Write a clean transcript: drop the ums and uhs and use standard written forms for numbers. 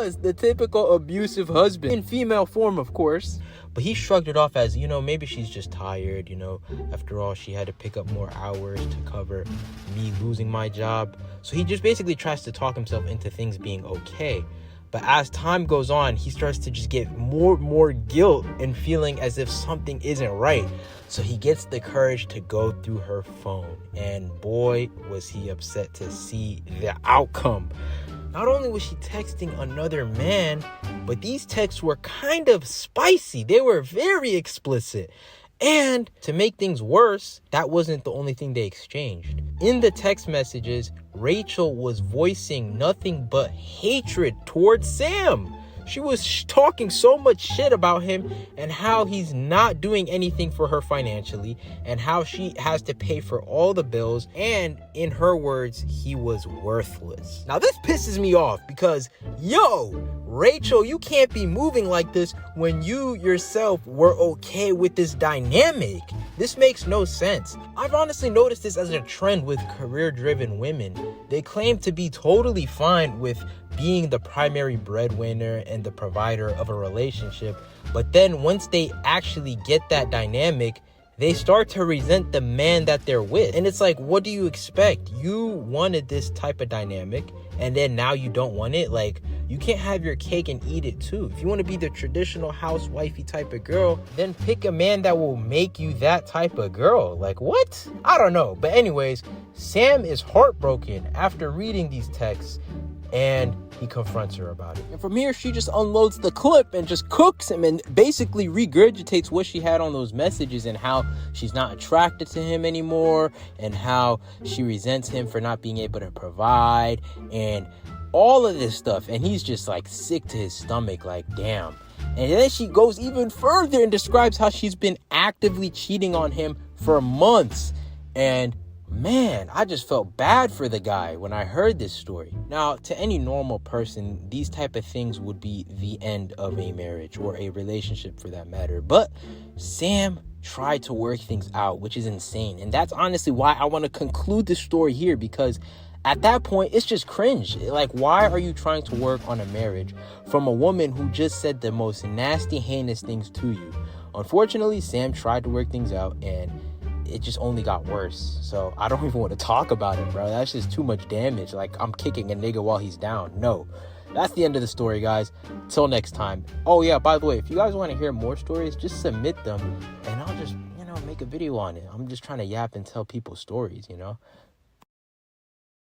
was the typical abusive husband, in female form, of course. But he shrugged it off as, maybe she's just tired, after all, she had to pick up more hours to cover me losing my job. So he just basically tries to talk himself into things being okay. But as time goes on, he starts to just get more guilt and feeling as if something isn't right. So he gets the courage to go through her phone. And boy, was he upset to see the outcome. Not only was she texting another man, but these texts were kind of spicy. They were very explicit. And to make things worse, that wasn't the only thing they exchanged. In the text messages, Rachel was voicing nothing but hatred towards Sam. She was talking so much shit about him and how he's not doing anything for her financially and how she has to pay for all the bills. And in her words, he was worthless. Now this pisses me off because, Rachel, you can't be moving like this when you yourself were okay with this dynamic. This makes no sense. I've honestly noticed this as a trend with career-driven women. They claim to be totally fine with being the primary breadwinner and the provider of a relationship, but then once they actually get that dynamic, they start to resent the man that they're with. And it's like, what do you expect? You wanted this type of dynamic, and then now you don't want it? Like, you can't have your cake and eat it too. If you want to be the traditional housewifey type of girl, then pick a man that will make you that type of girl. Like, what? I don't know. But anyways, Sam is heartbroken after reading these texts, and he confronts her about it. And from here, she just unloads the clip and just cooks him and basically regurgitates what she had on those messages and how she's not attracted to him anymore and how she resents him for not being able to provide and all of this stuff. And he's just like sick to his stomach, like, damn. And then she goes even further and describes how she's been actively cheating on him for months. And man, I just felt bad for the guy when I heard this story. Now, to any normal person, these type of things would be the end of a marriage or a relationship for that matter. But Sam tried to work things out, which is insane. And that's honestly why I want to conclude this story here, because at that point, it's just cringe. Like, why are you trying to work on a marriage from a woman who just said the most nasty, heinous things to you? Unfortunately, Sam tried to work things out, and it just only got worse. So I don't even want to talk about it, bro. That's just too much damage. Like, I'm kicking a nigga while he's down. No. That's the end of the story, guys. Till next time. Oh, yeah, by the way, if you guys want to hear more stories, just submit them, and I'll just, make a video on it. I'm just trying to yap and tell people stories,